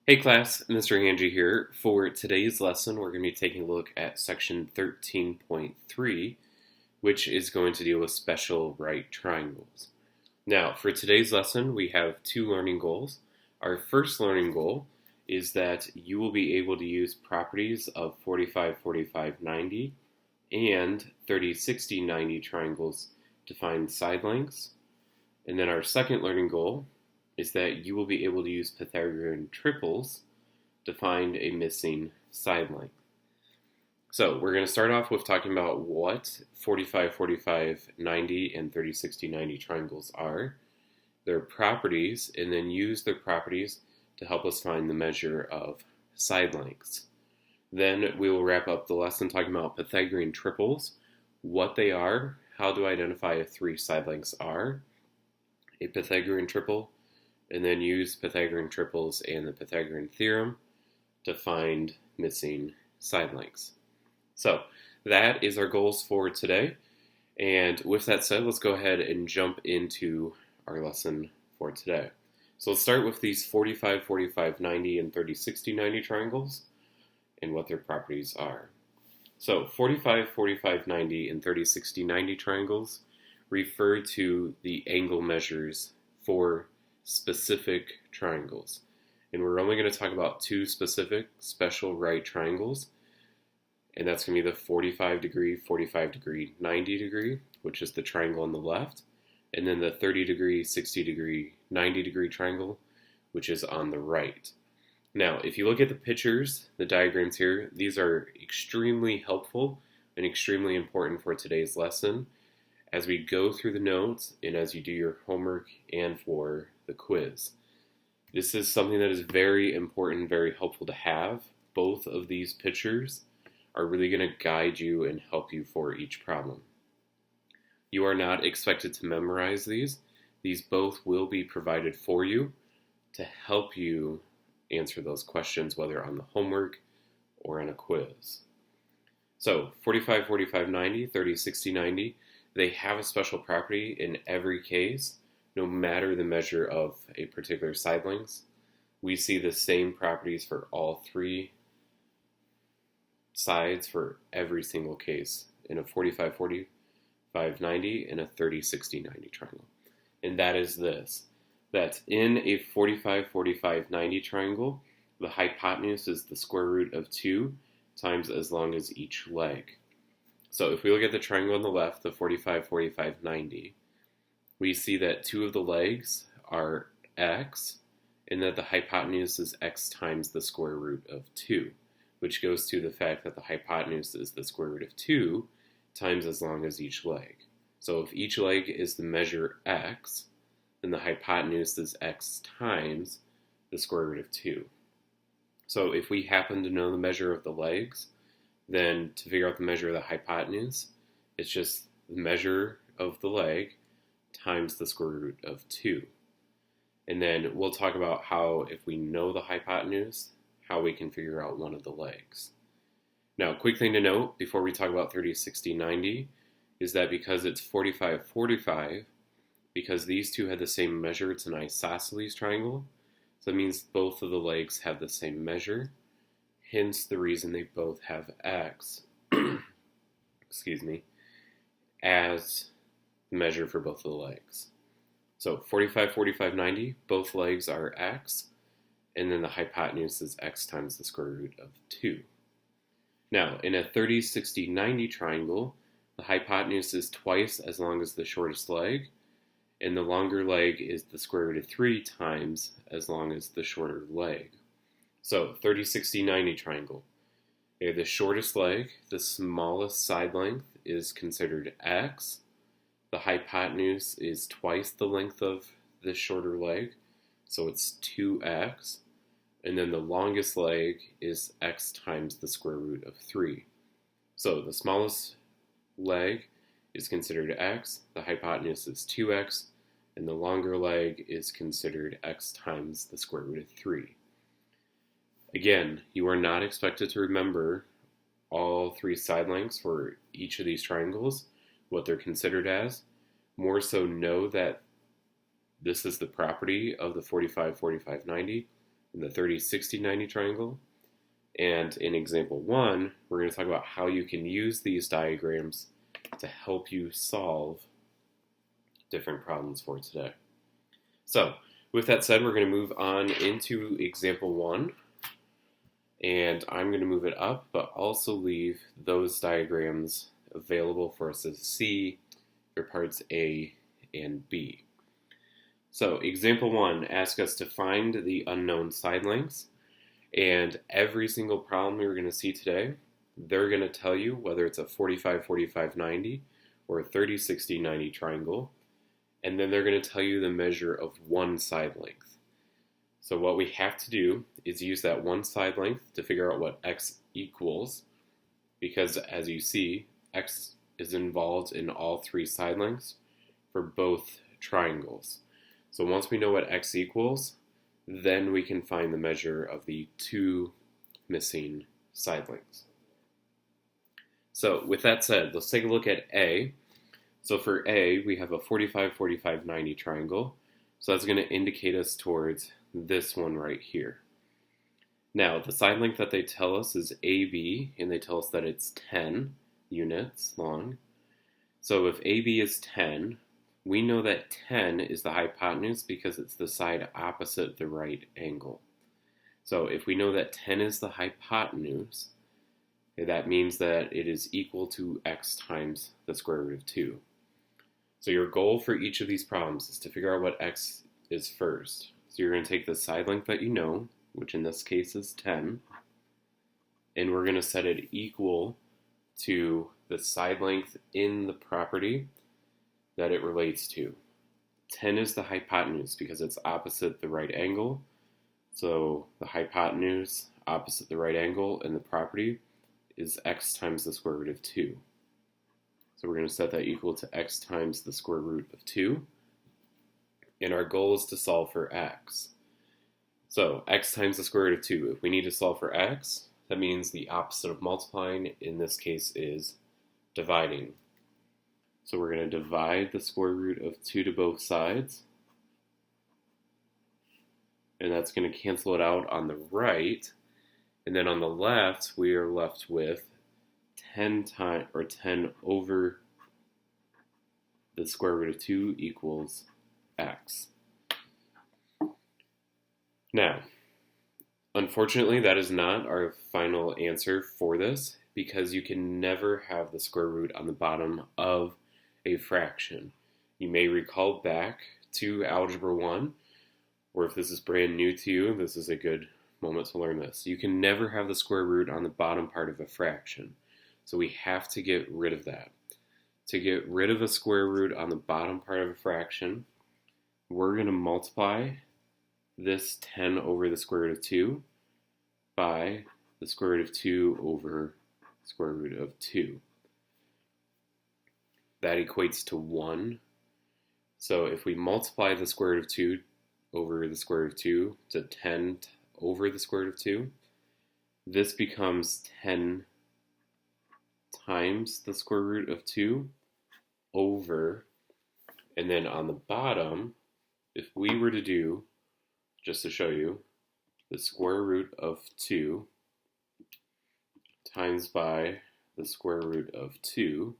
Hey class, Mr. Angie here. For today's lesson, we're going to be taking a look at section 13.3, which is going to deal with special right triangles. Now, for today's lesson, we have two learning goals. Our first learning goal is that you will be able to use properties of 45, 45, 90 and 30, 60, 90 triangles to find side lengths. And then our second learning goal is that you will be able to use Pythagorean triples to find a missing side length. So we're going to start off with talking about what 45, 45, 90, and 30, 60, 90 triangles are, their properties, and then use their properties to help us find the measure of side lengths. Then we will wrap up the lesson talking about Pythagorean triples, what they are, how to identify if three side lengths are, a Pythagorean triple, and then use Pythagorean triples and the Pythagorean Theorem to find missing side lengths. So that is our goals for today. And with that said, let's go ahead and jump into our lesson for today. So let's start with these 45, 45, 90, and 30, 60, 90 triangles and what their properties are. So 45, 45, 90, and 30, 60, 90 triangles refer to the angle measures for specific triangles. And we're only going to talk about two specific special right triangles. And that's going to be the 45 degree, 45 degree, 90 degree, which is the triangle on the left. And then the 30 degree, 60 degree, 90 degree triangle, which is on the right. Now, if you look at the pictures, the diagrams here, these are extremely helpful and extremely important for today's lesson as we go through the notes and as you do your homework and for the quiz. This is something that is very important, very helpful to have. Both of these pictures are really going to guide you and help you for each problem. You are not expected to memorize these. These both will be provided for you to help you answer those questions, whether on the homework or on a quiz. So 45, 45, 90, 30, 60, 90, they have a special property in every case, no matter the measure of a particular side length. We see the same properties for all three sides for every single case in a 45, 45, 90 and a 30, 60, 90 triangle. And that is this, that in a 45, 45, 90 triangle, the hypotenuse is the square root of 2 times as long as each leg. So if we look at the triangle on the left, the 45, 45, 90, we see that two of the legs are x, and that the hypotenuse is x times the square root of 2, which goes to the fact that the hypotenuse is the square root of 2 times as long as each leg. So if each leg is the measure x, then the hypotenuse is x times the square root of 2. So if we happen to know the measure of the legs, then to figure out the measure of the hypotenuse, it's just the measure of the leg times the square root of 2. And then we'll talk about how, if we know the hypotenuse, how we can figure out one of the legs. Now, quick thing to note before we talk about 30, 60, 90 is that because it's 45, 45, because these two had the same measure, it's an isosceles triangle. So that means both of the legs have the same measure. Hence the reason they both have x, excuse me, as the measure for both of the legs. So 45, 45, 90, both legs are x, and then the hypotenuse is x times the square root of 2. Now, in a 30, 60, 90 triangle, the hypotenuse is twice as long as the shortest leg, and the longer leg is the square root of 3 times as long as the shorter leg. So 30, 60, 90 triangle. Okay, the shortest leg, the smallest side length, is considered x. The hypotenuse is twice the length of the shorter leg, so it's 2x. And then the longest leg is x times the square root of 3. So the smallest leg is considered x, the hypotenuse is 2x, and the longer leg is considered x times the square root of 3. Again, you are not expected to remember all three side lengths for each of these triangles, what they're considered as. More so know that this is the property of the 45, 45, 90, in the 30, 60, 90 triangle. And in example 1, we're going to talk about how you can use these diagrams to help you solve different problems for today. So, with that said, we're going to move on into example 1. And I'm going to move it up, but also leave those diagrams available for us to see for parts A and B. So, example 1 asks us to find the unknown side lengths. And every single problem we're going to see today, they're going to tell you whether it's a 45, 45, 90 or a 30, 60, 90 triangle. And then they're going to tell you the measure of one side length. So what we have to do is use that one side length to figure out what x equals, because as you see, x is involved in all three side lengths for both triangles. So once we know what x equals, then we can find the measure of the two missing side lengths. So with that said, let's take a look at A. So for A, we have a 45, 45, 90 triangle. So that's going to indicate us towards this one right here. Now, the side length that they tell us is AB, and they tell us that it's 10 units long. So if AB is 10, we know that 10 is the hypotenuse because it's the side opposite the right angle. So if we know that 10 is the hypotenuse, that means that it is equal to x times the square root of 2. So your goal for each of these problems is to figure out what x is first. So you're going to take the side length that you know, which in this case is 10, and we're going to set it equal to the side length in the property that it relates to. 10 is the hypotenuse because it's opposite the right angle. So the hypotenuse opposite the right angle in the property is x times the square root of 2. So we're going to set that equal to x times the square root of 2. And our goal is to solve for x. So x times the square root of 2. If we need to solve for x, that means the opposite of multiplying in this case is dividing. So we're going to divide the square root of 2 to both sides. And that's going to cancel it out on the right. And then on the left, we are left with 10 over the square root of 2 equals x. Now, unfortunately, that is not our final answer for this because you can never have the square root on the bottom of a fraction. You may recall back to Algebra 1, or if this is brand new to you, this is a good moment to learn this. You can never have the square root on the bottom part of a fraction. So we have to get rid of that. To get rid of a square root on the bottom part of a fraction, we're going to multiply this 10 over the square root of 2 by the square root of 2 over square root of 2. That equates to 1. So if we multiply the square root of 2 over the square root of 2 to 10 over the square root of 2, this becomes 10 times the square root of 2 over, and then on the bottom, if we were to do, just to show you, the square root of 2 times by the square root of 2,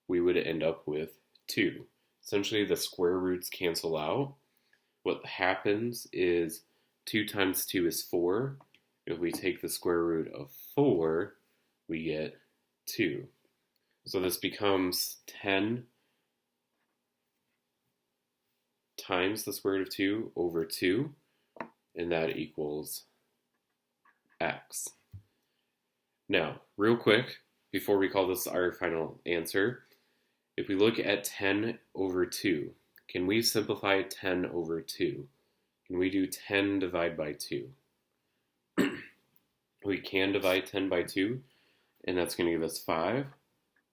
we would end up with 2. Essentially, the square roots cancel out. What happens is 2 times 2 is 4. If we take the square root of 4, we get 2. So this becomes 10 times the square root of 2 over 2, and that equals x. Now, real quick, before we call this our final answer, if we look at 10 over 2, can we simplify 10 over 2? Can we do 10 divided by 2? We can divide 10 by 2, and that's going to give us 5.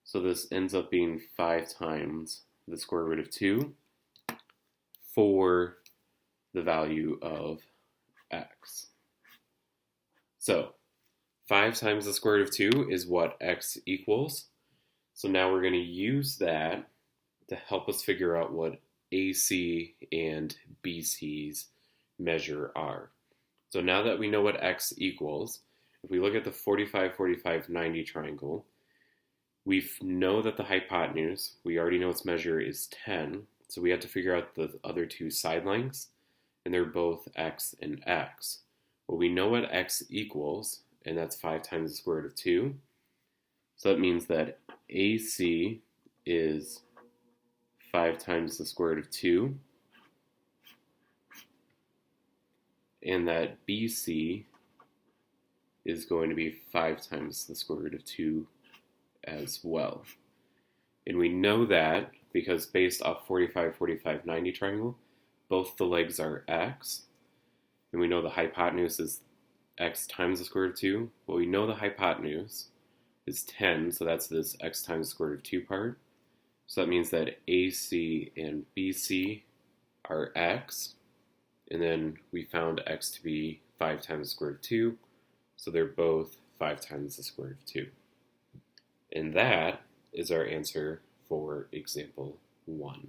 So this ends up being 5 times the square root of 2 for the value of x. So 5 times the square root of 2 is what x equals. So now we're going to use that to help us figure out what AC and BC's measure are. So now that we know what x equals, if we look at the 45, 45, 90 triangle, we know that the hypotenuse, we already know its measure is 10, so we have to figure out the other two side lengths, and they're both x and x. Well, we know what x equals, and that's 5 times the square root of 2. So that means that AC is 5 times the square root of 2, and that BC is going to be 5 times the square root of 2 as well. And we know that because based off 45, 45, 90 triangle, both the legs are x, and we know the hypotenuse is x times the square root of 2. Well, we know the hypotenuse is 10, so that's this x times the square root of 2 part. So that means that AC and BC are x, and then we found x to be 5 times the square root of 2, so they're both 5 times the square root of 2. And that is our answer for example 1.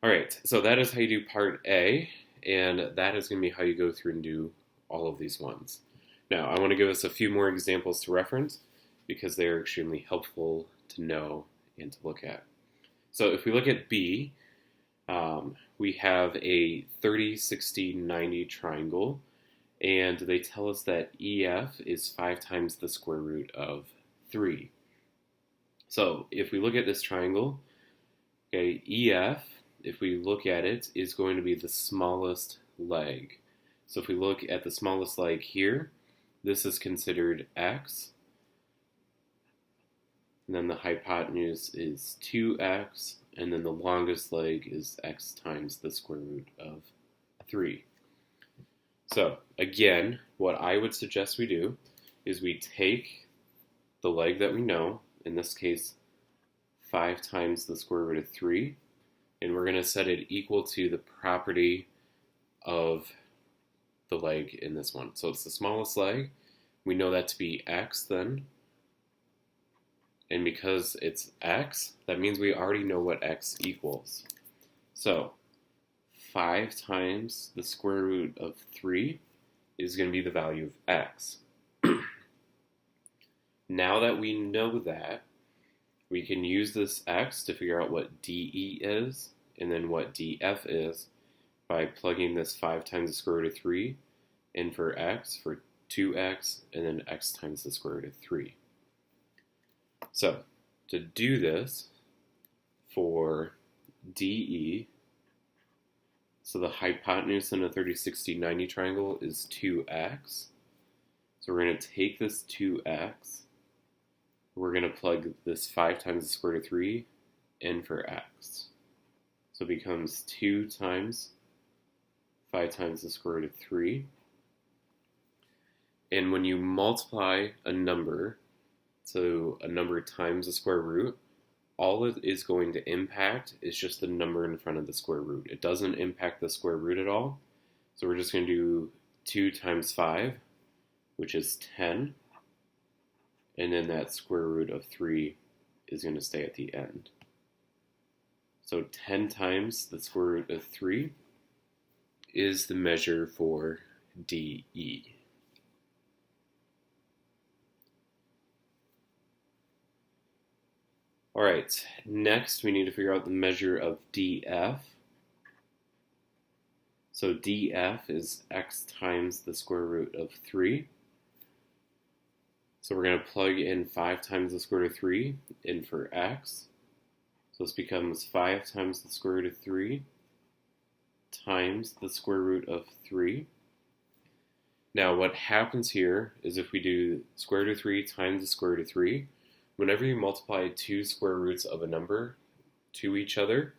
Alright, so that is how you do part A, and that is going to be how you go through and do all of these ones. Now, I want to give us a few more examples to reference because they are extremely helpful to know and to look at. So if we look at B, we have a 30, 60, 90 triangle, and they tell us that EF is 5 times the square root of 3. So if we look at this triangle, okay, EF, if we look at it, is going to be the smallest leg. So if we look at the smallest leg here, this is considered x, and then the hypotenuse is 2x, and then the longest leg is x times the square root of 3. So again, what I would suggest we do is we take the leg that we know, in this case 5 times the square root of 3, and we're going to set it equal to the property of the leg in this one. So it's the smallest leg. We know that to be x then. And because it's x, that means we already know what x equals. So 5 times the square root of 3 is going to be the value of x. Now that we know that, we can use this x to figure out what DE is and then what DF is by plugging this 5 times the square root of 3 in for x, for 2x, and then x times the square root of 3. So, to do this for DE, so the hypotenuse in a 30, 60, 90 triangle is 2x. So we're going to take this 2x, we're going to plug this 5 times the square root of 3 in for x. So it becomes 2 times 5 times the square root of 3. And when you multiply a number, so a number times the square root, all it is going to impact is just the number in front of the square root. It doesn't impact the square root at all. So we're just going to do 2 times 5, which is 10. And then that square root of 3 is going to stay at the end. So 10 times the square root of 3 is the measure for DE. Alright, next we need to figure out the measure of DF. So DF is x times the square root of 3. So we're going to plug in 5 times the square root of 3 in for x. So this becomes 5 times the square root of 3 times the square root of 3. Now what happens here is if we do square root of 3 times the square root of 3, whenever you multiply two square roots of a number to each other,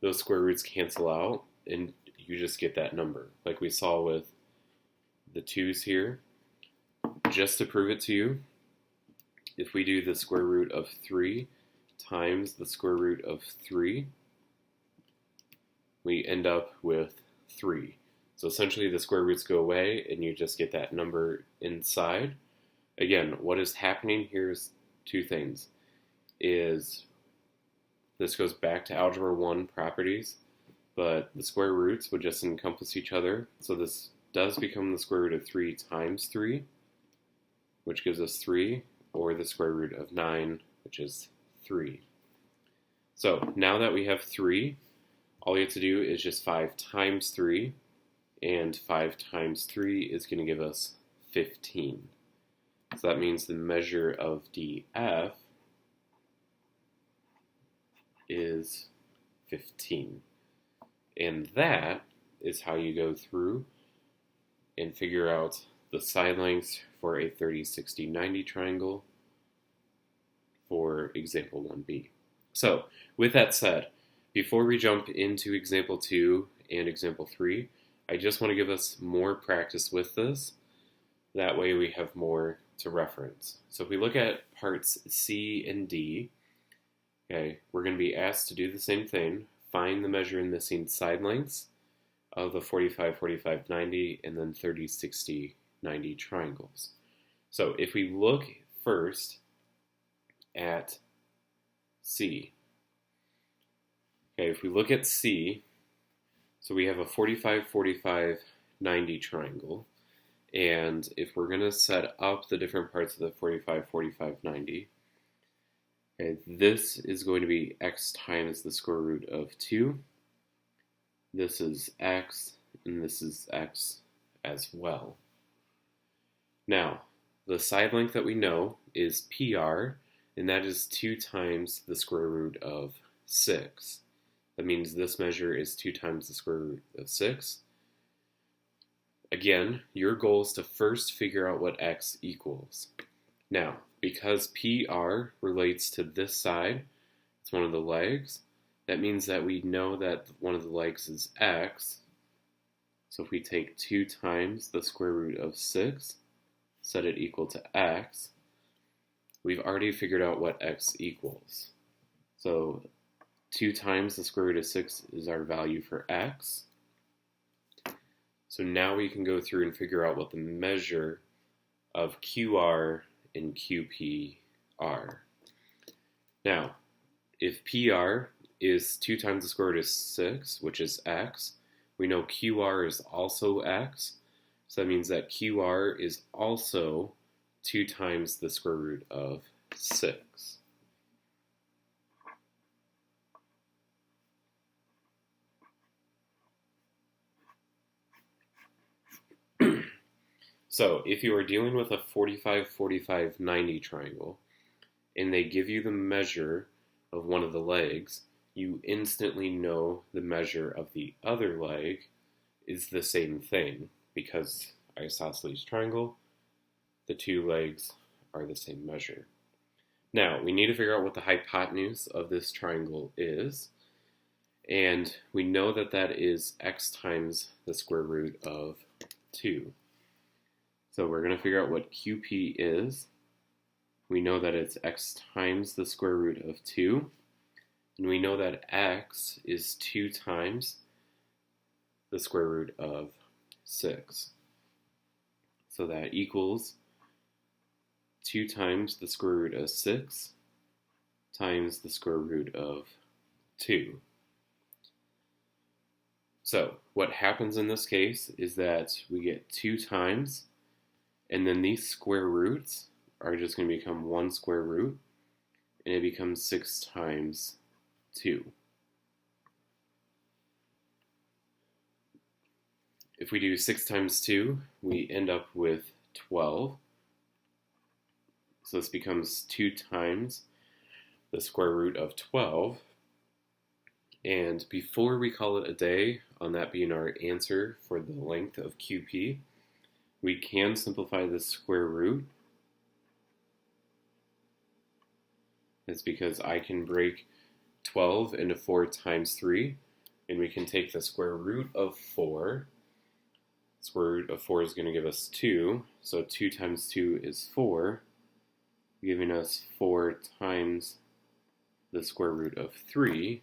those square roots cancel out and you just get that number. Like we saw with the 2's here. Just to prove it to you, if we do the square root of 3 times the square root of 3, we end up with 3. So essentially the square roots go away and you just get that number inside. Again, what is happening here is two things. Is this goes back to Algebra 1 properties. but the square roots would just encompass each other. So this does become the square root of 3 times 3, which gives us 3, or the square root of 9, which is 3. So now that we have 3, all we have to do is just 5 times 3, and 5 times 3 is going to give us 15. So that means the measure of DF is 15. And that is how you go through and figure out the side lengths for a 30, 60, 90 triangle for example 1b. So with that said, before we jump into example 2 and example 3, I just want to give us more practice with this. That way we have more to reference. So if we look at parts C and D, okay, we're going to be asked to do the same thing. Find the measure and missing side lengths of the 45, 45, 90, and then 30, 60, 90 triangles. So if we look first at C, okay, if we look at C, so we have a 45, 45, 90 triangle, and if we're going to set up the different parts of the 45, 45, 90, okay, this is going to be x times the square root of 2. This is x, and this is x as well. Now, the side length that we know is PR, and that is 2 times the square root of 6. That means this measure is 2 times the square root of 6. Again, your goal is to first figure out what x equals. Now, because PR relates to this side, it's one of the legs, that means that we know that one of the legs is x. So if we take 2 times the square root of 6, set it equal to x, we've already figured out what x equals. So 2 times the square root of 6 is our value for x. So now we can go through and figure out what the measure of QR and QP are. Now, if PR is 2 times the square root of 6, which is x, we know QR is also x, so that means that QR is also 2 times the square root of 6. So if you are dealing with a 45, 45, 90 triangle, and they give you the measure of one of the legs, you instantly know the measure of the other leg is the same thing, because isosceles triangle, the 2 legs are the same measure. Now, we need to figure out what the hypotenuse of this triangle is, and we know that that is x times the square root of 2. So we're going to figure out what QP is. We know that it's x times the square root of 2. And we know that x is 2 times the square root of 6. So that equals 2 times the square root of 6 times the square root of 2. So what happens in this case is that we get 2 times, and then these square roots are just going to become 1 square root, and it becomes 6 times 2. If we do 6 times 2, we end up with 12. So this becomes 2 times the square root of 12. And before we call it a day on that being our answer for the length of QP, we can simplify the square root. That's because I can break 12 into 4 times 3, and we can take the square root of 4. Square root of 4 is going to give us 2, so 2 times 2 is 4, giving us 4 times the square root of 3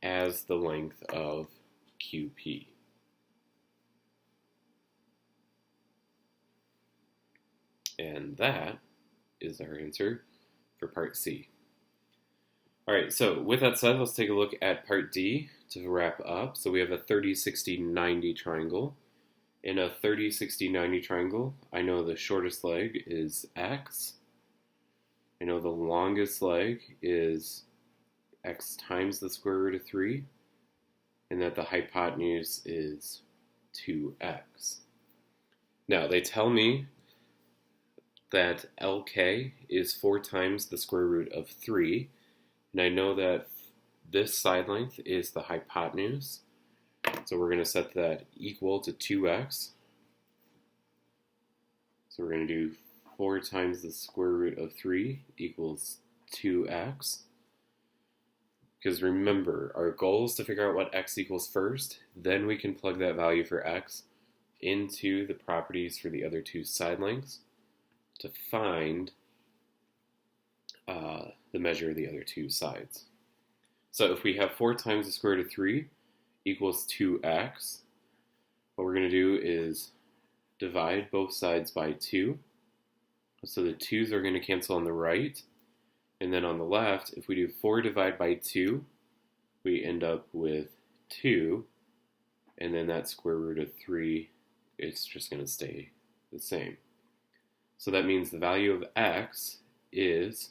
as the length of QP. And that is our answer for part C. All right, so with that said, let's take a look at part D to wrap up. So we have a 30, 60, 90 triangle. In a 30, 60, 90 triangle, I know the shortest leg is x. I know the longest leg is x times the square root of 3, and that the hypotenuse is 2x. Now, they tell me that LK is 4 times the square root of 3, and I know that this side length is the hypotenuse, so we're going to set that equal to 2x. So we're going to do 4 times the square root of 3 equals 2x. Because remember, our goal is to figure out what x equals first, then we can plug that value for x into the properties for the other two side lengths to find the measure of the other two sides. So if we have 4 times the square root of 3 equals 2x, what we're going to do is divide both sides by 2. So the 2's are going to cancel on the right. And then on the left, if we do 4 divided by 2, we end up with 2. And then that square root of 3, it's just going to stay the same. So that means the value of x is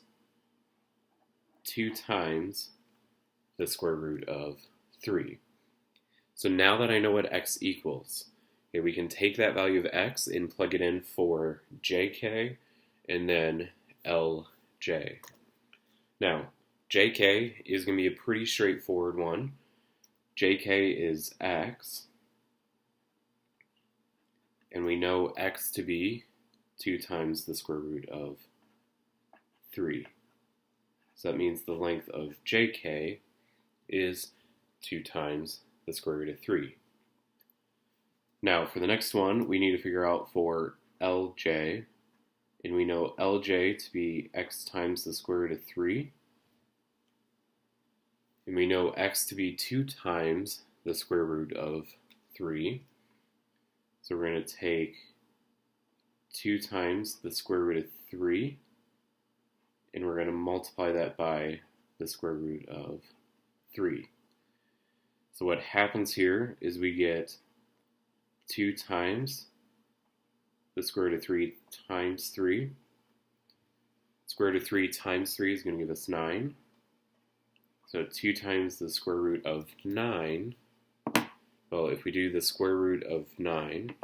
2 times the square root of 3. So now that I know what x equals, okay, we can take that value of x and plug it in for jk and then lj. Now, jk is going to be a pretty straightforward one. jk is x, and we know x to be 2 times the square root of 3. So that means the length of jk is 2 times the square root of 3. Now, for the next one, we need to figure out for lj, and we know lj to be x times the square root of 3. And we know x to be 2 times the square root of 3. So we're going to take 2 times the square root of 3, and we're going to multiply that by the square root of 3. So what happens here is we get 2 times the square root of 3 times 3. Square root of 3 times 3 is going to give us 9. So 2 times the square root of 9. Well, if we do the square root of 9,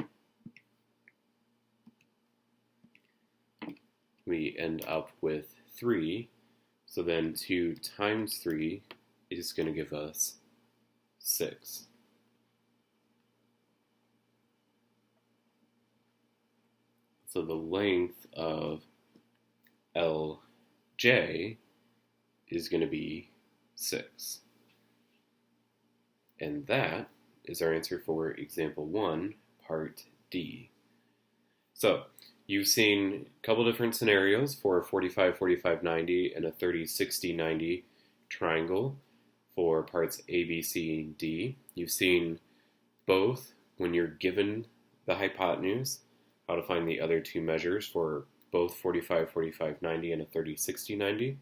we end up with 3. So then 2 times 3 is going to give us 6. So the length of LJ is going to be 6. And that is our answer for example 1, part D. So you've seen a couple different scenarios for a 45, 45, 90 and a 30, 60, 90 triangle for parts A, B, C, and D. You've seen both when you're given the hypotenuse, how to find the other two measures for both 45, 45, 90 and a 30, 60, 90. And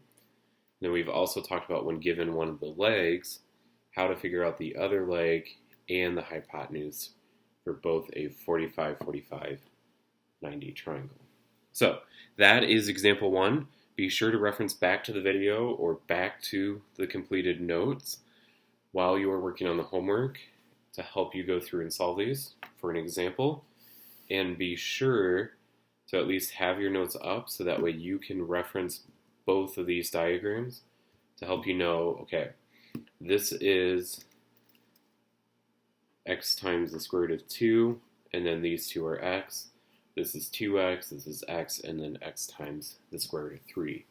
then we've also talked about when given one of the legs, how to figure out the other leg and the hypotenuse for both a 45, 45, 90 triangle. So that is example 1. Be sure to reference back to the video or back to the completed notes while you are working on the homework to help you go through and solve these for an example. And be sure to at least have your notes up so that way you can reference both of these diagrams to help you know, okay, this is x times the square root of 2, and then these two are x. This is 2x, this is x, and then x times the square root of 3.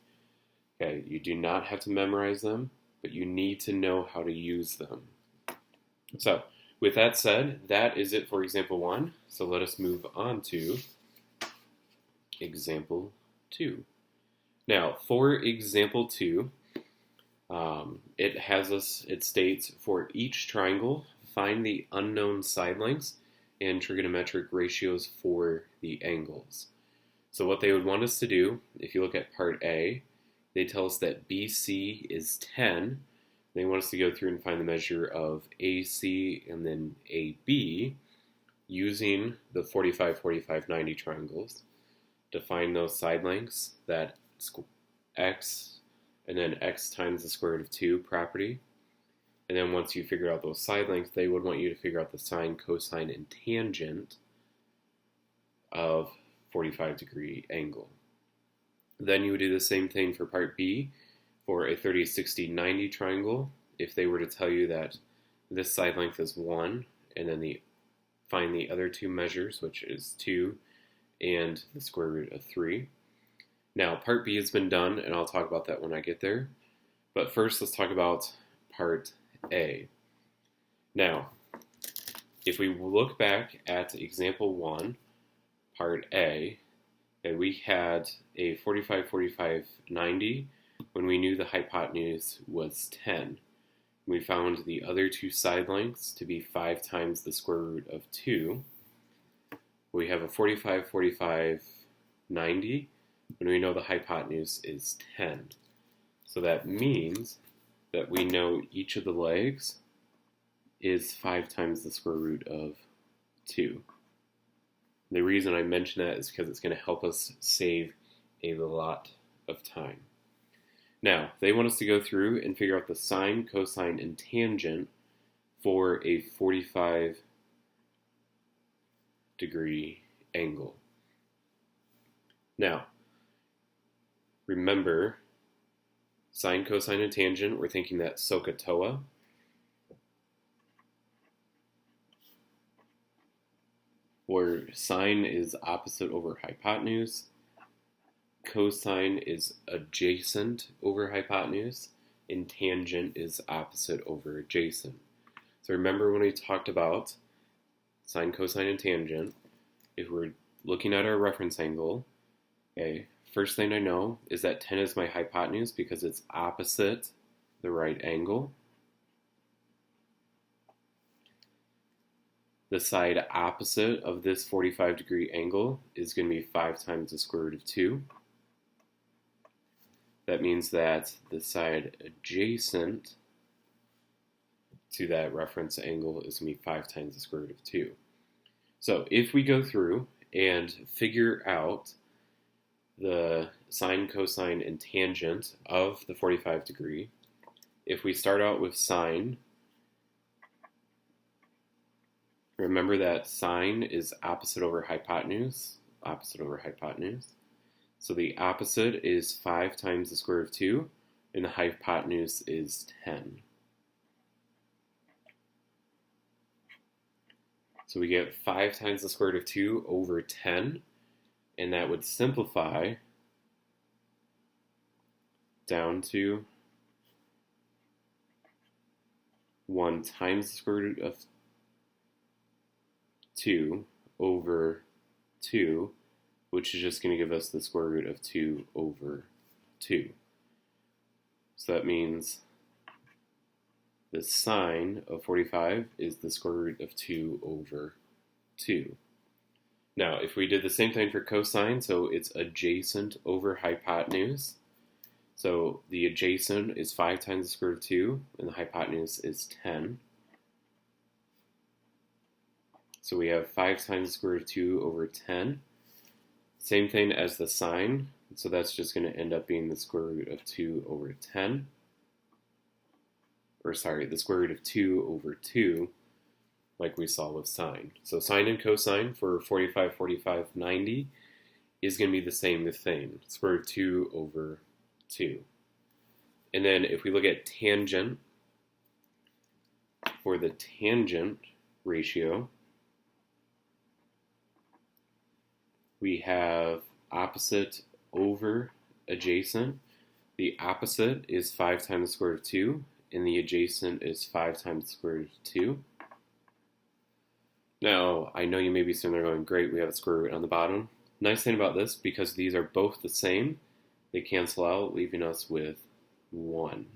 Okay, you do not have to memorize them, but you need to know how to use them. So, with that said, that is it for example 1. So let us move on to example 2. Now, for example 2, it states for each triangle, find the unknown side lengths and trigonometric ratios for the angles. So what they would want us to do, if you look at part A, they tell us that BC is 10. They want us to go through and find the measure of AC and then AB using the 45, 45, 90 triangles to find those side lengths, that x and then x times the square root of 2 property. And then once you figure out those side lengths, they would want you to figure out the sine, cosine, and tangent of 45-degree angle. Then you would do the same thing for part B for a 30, 60, 90 triangle. If they were to tell you that this side length is 1, and then find the other two measures, which is 2 and the square root of 3. Now, part B has been done, and I'll talk about that when I get there. But first, let's talk about part A. Now, if we look back at example 1, part A, and we had a 45, 45, 90 when we knew the hypotenuse was 10. We found the other two side lengths to be 5 times the square root of 2. We have a 45, 45, 90 when we know the hypotenuse is 10. So that means that we know each of the legs is 5 times the square root of 2. The reason I mention that is because it's going to help us save a lot of time. Now, they want us to go through and figure out the sine, cosine, and tangent for a 45-degree angle. Now, remember, sine, cosine, and tangent, we're thinking that SOHCAHTOA. Where sine is opposite over hypotenuse, cosine is adjacent over hypotenuse, and tangent is opposite over adjacent. So remember when we talked about sine, cosine, and tangent, if we're looking at our reference angle, okay, first thing I know is that 10 is my hypotenuse because it's opposite the right angle. The side opposite of this 45-degree angle is going to be 5 times the square root of 2. That means that the side adjacent to that reference angle is going to be 5 times the square root of 2. So if we go through and figure out the sine, cosine, and tangent of the 45-degree, if we start out with sine, remember that sine is opposite over hypotenuse, So the opposite is 5 times the square root of 2, and the hypotenuse is 10. So we get 5 times the square root of 2 over 10, and that would simplify down to 1 times the square root of 2 over 2, which is just going to give us the square root of 2 over 2. So that means the sine of 45 is the square root of 2 over 2. Now, if we did the same thing for cosine, so it's adjacent over hypotenuse. So the adjacent is 5 times the square root of 2, and the hypotenuse is 10. So we have 5 times the square root of 2 over 10. Same thing as the sine, so that's just going to end up being the square root of 2 over 10. The square root of 2 over 2, like we saw with sine. So sine and cosine for 45, 45, 90 is going to be the same thing, square root of 2 over 2. And then if we look at tangent, for the tangent ratio, we have opposite over adjacent. The opposite is 5 times the square root of 2, and the adjacent is 5 times the square root of 2. Now, I know you may be sitting there going, great, we have a square root on the bottom. Nice thing about this, because these are both the same, they cancel out, leaving us with 1.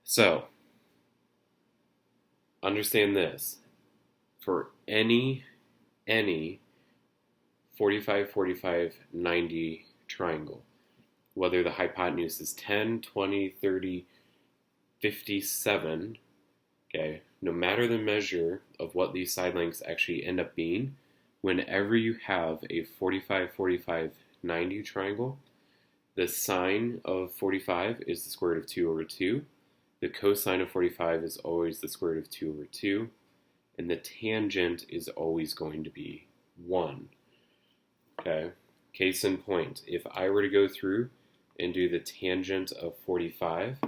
So, understand this. For any 45, 45, 90 triangle, whether the hypotenuse is 10, 20, 30, 57, okay, no matter the measure of what these side lengths actually end up being, whenever you have a 45, 45, 90 triangle, the sine of 45 is the square root of 2 over 2. The cosine of 45 is always the square root of 2 over 2. And the tangent is always going to be 1. Okay? Case in point, if I were to go through and do the tangent of 45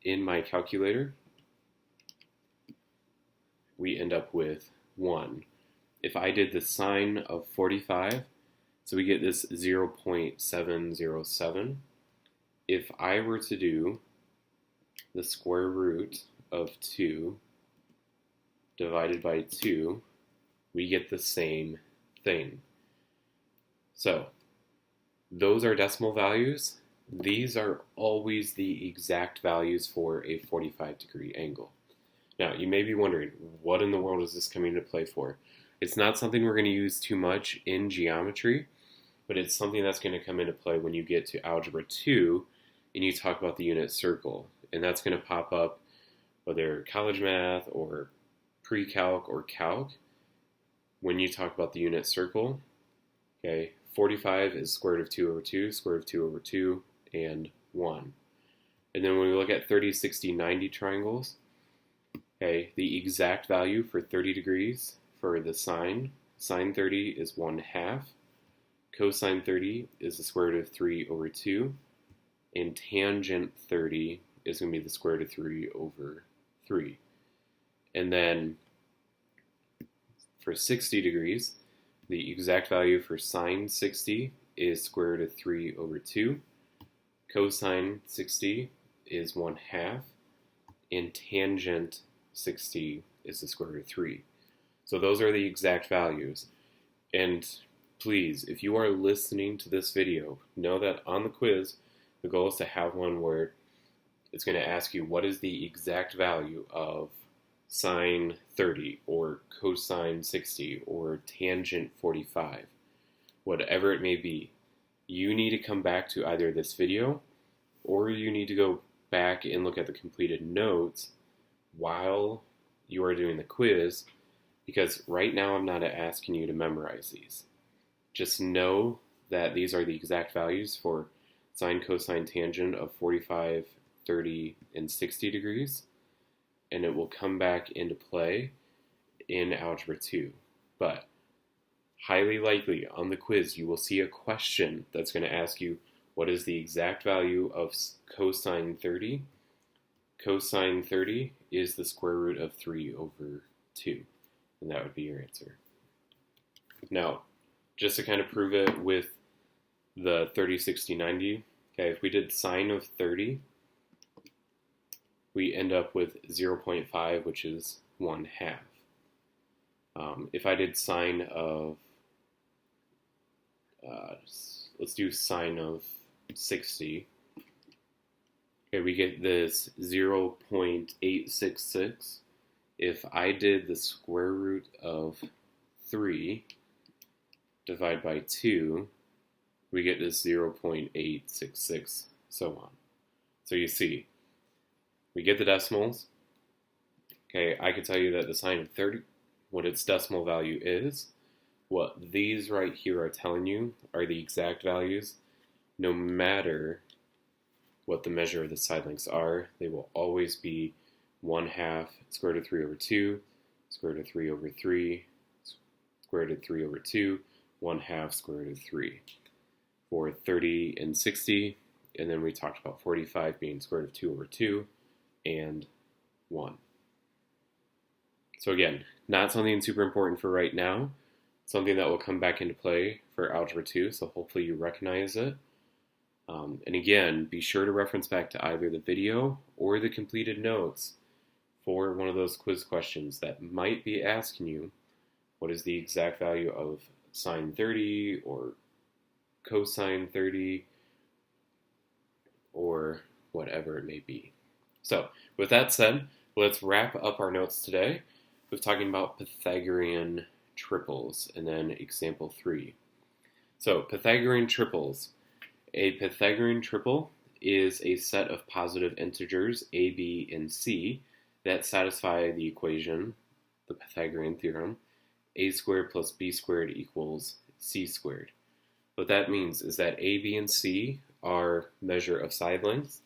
in my calculator, we end up with 1. If I did the sine of 45, so we get this 0.707. If I were to do the square root of 2 divided by 2, we get the same thing. So, those are decimal values. These are always the exact values for a 45-degree angle. Now, you may be wondering, what in the world is this coming into play for? It's not something we're going to use too much in geometry, but it's something that's going to come into play when you get to Algebra 2 and you talk about the unit circle. And that's going to pop up whether college math or pre-calc or calc. When you talk about the unit circle, okay, 45 is square root of 2 over 2, square root of 2 over 2, and 1. And then when we look at 30, 60, 90 triangles, okay, the exact value for 30 degrees for the sine 30 is 1/2. Cosine 30 is the square root of 3 over 2. And tangent 30 is going to be the square root of 3 over 3. And then for 60 degrees, the exact value for sine 60 is square root of 3 over 2. Cosine 60 is 1/2. And tangent 60 is the square root of 3. So those are the exact values. And please, if you are listening to this video, know that on the quiz, the goal is to have one where it's going to ask you what is the exact value of sine 30 or cosine 60 or tangent 45. Whatever it may be, you need to come back to either this video or you need to go back and look at the completed notes while you are doing the quiz, because right now I'm not asking you to memorize these. Just know that these are the exact values for sine, cosine, tangent of 45, 30, and 60 degrees, and it will come back into play in Algebra 2. But highly likely on the quiz you will see a question that's going to ask you what is the exact value of cosine 30. Cosine 30 is the square root of 3 over 2, and that would be your answer. Now, just to kind of prove it with the 30, 60, 90, okay, if we did sine of 30, we end up with 0.5, which is 1/2. If I did sine of, let's do sine of 60, okay, we get this 0.866. If I did the square root of 3 divided by 2, we get this 0.866, so on. So you see, we get the decimals. Okay, I could tell you that the sine of 30, what its decimal value is. What these right here are telling you are the exact values. No matter what the measure of the side lengths are, they will always be 1/2 square root of 3 over 2, square root of 3 over 3, square root of 3 over 2, 1/2 square root of 3. For 30 and 60, and then we talked about 45 being square root of 2 over 2, and 1. So again, not something super important for right now, something that will come back into play for Algebra 2, so hopefully you recognize it. And again, be sure to reference back to either the video or the completed notes for one of those quiz questions that might be asking you what is the exact value of sine 30 or cosine 30 or whatever it may be. So with that said, let's wrap up our notes today with talking about Pythagorean triples and then example 3. So Pythagorean triples, A Pythagorean triple is a set of positive integers a, b, and c that satisfy the equation, the Pythagorean theorem, a squared plus b squared equals c squared. What that means is that a, b, and c are measure of side lengths,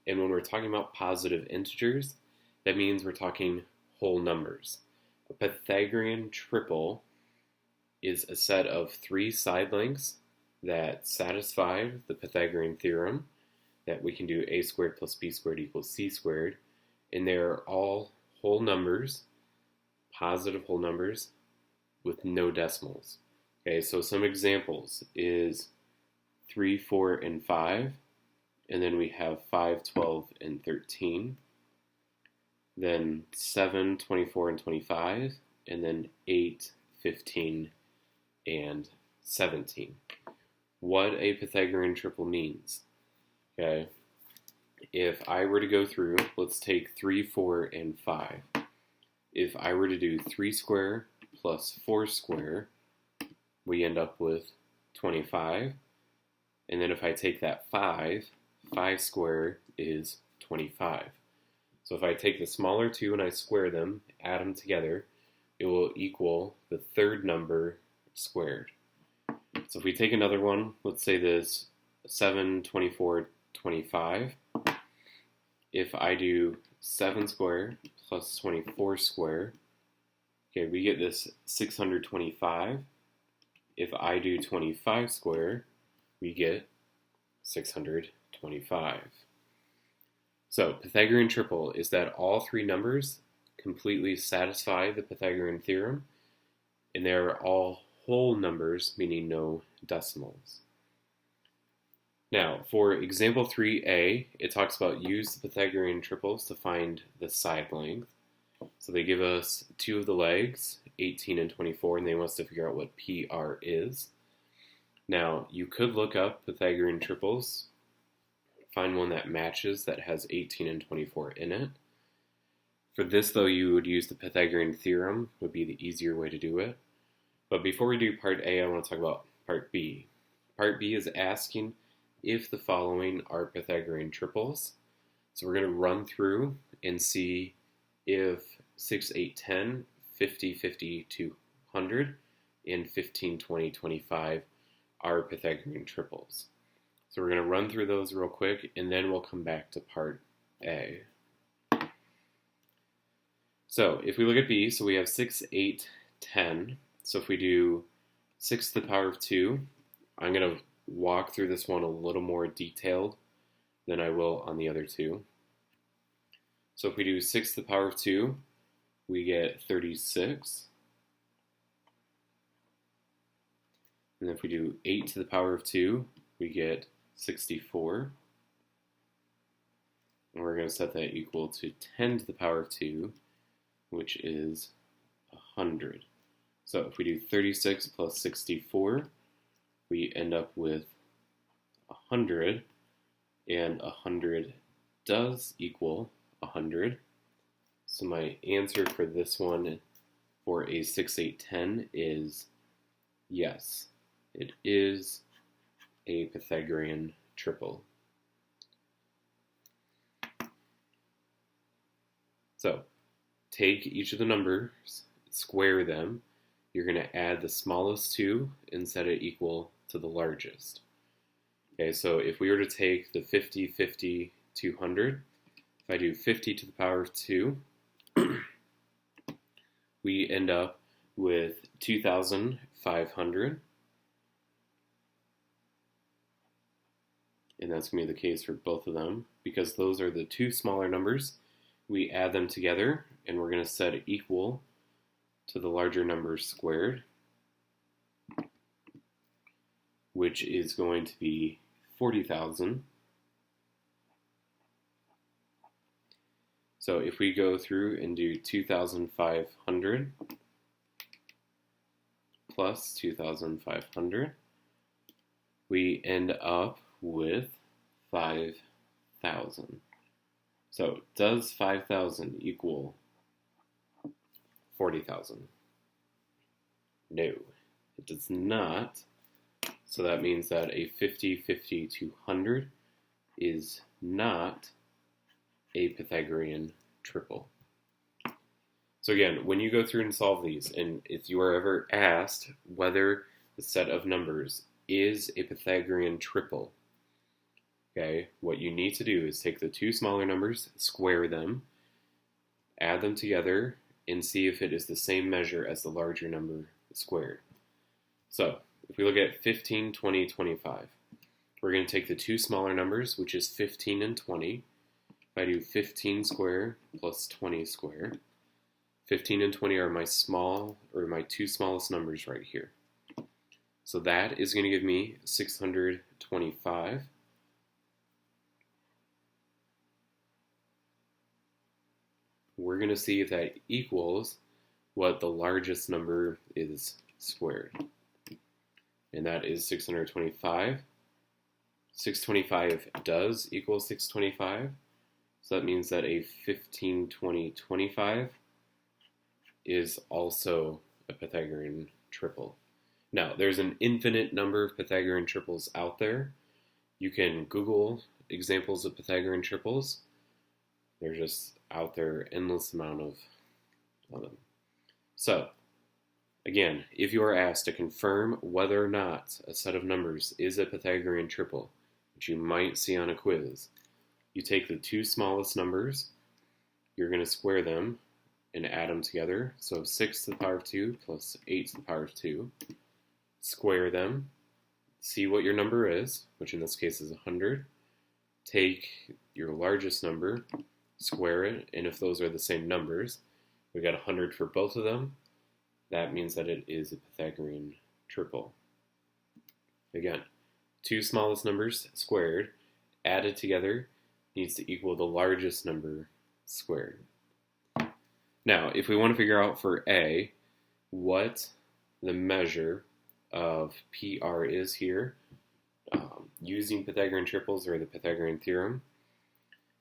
and when we're talking about positive integers, that means we're talking whole numbers. A Pythagorean triple is a set of three side lengths that satisfy the Pythagorean theorem, that we can do a squared plus b squared equals c squared, and they're all whole numbers, positive whole numbers, with no decimals. Okay, so some examples is 3, 4, and 5, and then we have 5, 12, and 13, then 7, 24, and 25, and then 8, 15, and 17. What a Pythagorean triple means. Okay, if I were to go through, let's take 3, 4, and 5. If I were to do 3 square plus 4 square, we end up with 25. And then if I take that 5 square is 25. So if I take the smaller two and I square them, add them together, it will equal the third number squared. So if we take another one, let's say this 7, 24, 25. If I do 7 square plus 24 square, okay, we get this 625. If I do 25 square, we get 625. So Pythagorean triple is that all three numbers completely satisfy the Pythagorean theorem, and they're all whole numbers, meaning no decimals. Now, for example 3a, it talks about use the Pythagorean triples to find the side length. So they give us two of the legs, 18 and 24, and they want us to figure out what PR is. Now, you could look up Pythagorean triples, find one that matches that has 18 and 24 in it. For this, though, you would use the Pythagorean theorem, would be the easier way to do it. But before we do part A, I want to talk about part B. Part B is asking if the following are Pythagorean triples. So we're going to run through and see if 6, 8, 10, 50, 50, 200, and 15, 20, 25 are Pythagorean triples. So we're going to run through those real quick, and then we'll come back to part A. So if we look at B, so we have 6, 8, 10. So if we do 6 to the power of 2, I'm going to walk through this one a little more detailed than I will on the other two. So if we do 6 to the power of 2, we get 36. And if we do 8 to the power of 2, we get 64. And we're going to set that equal to 10 to the power of 2, which is 100. So if we do 36 plus 64, we end up with 100, and 100 does equal 100. So my answer for this one for a 6, 8, 10 is yes. It is a Pythagorean triple. So take each of the numbers, square them. You're going to add the smallest two and set it equal to the largest. Okay, so if we were to take the 50, 50, 200, if I do 50 to the power of 2, we end up with 2,500. And that's going to be the case for both of them. Because those are the two smaller numbers, we add them together, and we're going to set it equal to the larger number squared, which is going to be 40,000. So if we go through and do 2,500 plus 2,500, we end up with 5,000. So does 5,000 equal 40,000? No, it does not. So that means that a 50, 50, 200 is not a Pythagorean triple. So again, when you go through and solve these, and if you are ever asked whether the set of numbers is a Pythagorean triple, okay, what you need to do is take the two smaller numbers, square them, add them together, and see if it is the same measure as the larger number squared. So, if we look at 15, 20, 25, we're going to take the two smaller numbers, which is 15 and 20. If I do 15 squared plus 20 squared, 15 and 20 are my two smallest numbers right here. So that is going to give me 625. We're going to see if that equals what the largest number is squared. And that is 625. 625 does equal 625. So that means that a 15, 20, 25 is also a Pythagorean triple. Now, there's an infinite number of Pythagorean triples out there. You can Google examples of Pythagorean triples. They're just out there, endless amount of them. So, again, if you are asked to confirm whether or not a set of numbers is a Pythagorean triple, which you might see on a quiz, you take the two smallest numbers, you're going to square them and add them together. So 6 to the power of 2 plus 8 to the power of 2. Square them, see what your number is, which in this case is 100. Take your largest number, square it, and if those are the same numbers, we got 100 for both of them, that means that it is a Pythagorean triple. Again, two smallest numbers squared, added together, needs to equal the largest number squared. Now, if we want to figure out for A what the measure of PR is here, using Pythagorean triples or the Pythagorean theorem,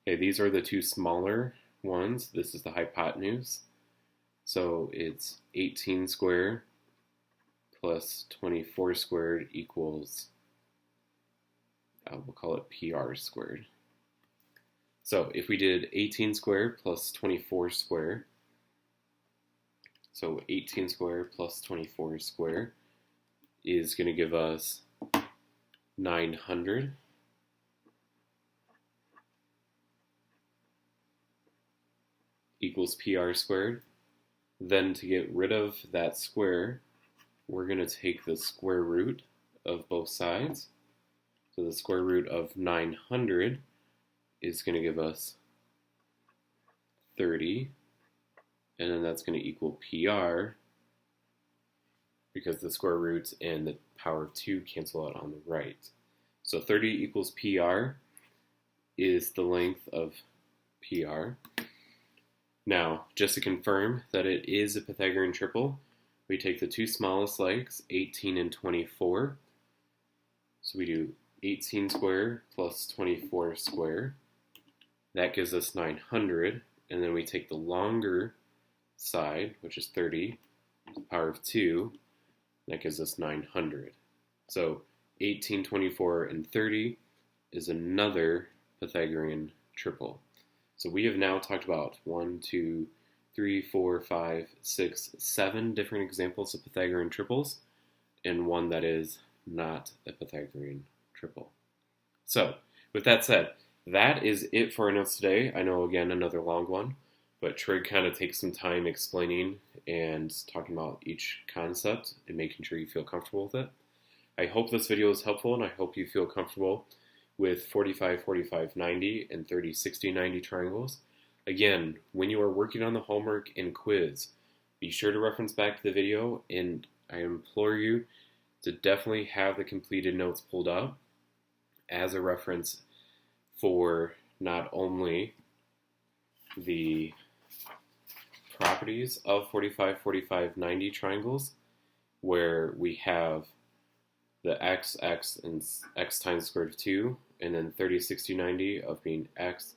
okay, these are the two smaller ones. This is the hypotenuse. So it's 18 squared plus 24 squared equals, we'll call it PR squared. So if we did 18 squared plus 24 squared, so 18 squared plus 24 squared is going to give us 900. Equals PR squared. Then to get rid of that square, we're going to take the square root of both sides. So the square root of 900 is going to give us 30. And then that's going to equal PR because the square roots and the power of 2 cancel out on the right. So 30 equals PR is the length of PR. Now, just to confirm that it is a Pythagorean triple, we take the two smallest legs, 18 and 24. So we do 18 squared plus 24 squared. That gives us 900. And then we take the longer side, which is 30, to the power of 2. That gives us 900. So 18, 24, and 30 is another Pythagorean triple. So we have now talked about 1, 2, 3, 4, 5, 6, 7 different examples of Pythagorean triples, and one that is not a Pythagorean triple. So, with that said, that is it for our notes today. I know, again, another long one, but Trig kind of takes some time explaining and talking about each concept and making sure you feel comfortable with it. I hope this video is helpful, and I hope you feel comfortable with 45, 45, 90 and 30, 60, 90 triangles. Again, when you are working on the homework and quiz, be sure to reference back to the video, and I implore you to definitely have the completed notes pulled up as a reference for not only the properties of 45, 45, 90 triangles, where we have the x, and x times the square root of 2, and then 30, 60, 90 of being x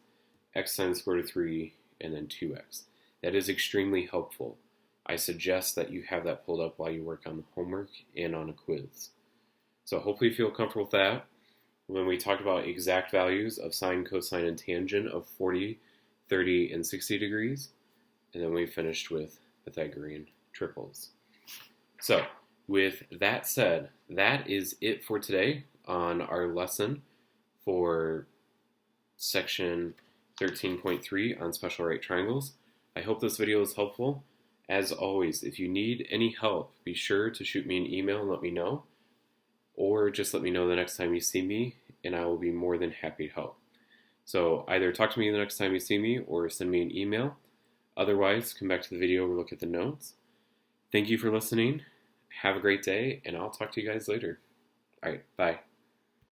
times the square root of 3, and then 2x. That is extremely helpful. I suggest that you have that pulled up while you work on the homework and on a quiz. So hopefully you feel comfortable with that. When we talked about exact values of sine, cosine, and tangent of 40, 30, and 60 degrees. And then we finished with Pythagorean triples. So with that said, that is it for today on our lesson for section 13.3 on special right triangles. I hope this video is helpful. As always, if you need any help, be sure to shoot me an email and let me know. Or just let me know the next time you see me, and I will be more than happy to help. So either talk to me the next time you see me or send me an email. Otherwise, come back to the video or look at the notes. Thank you for listening. Have a great day, and I'll talk to you guys later. All right, bye.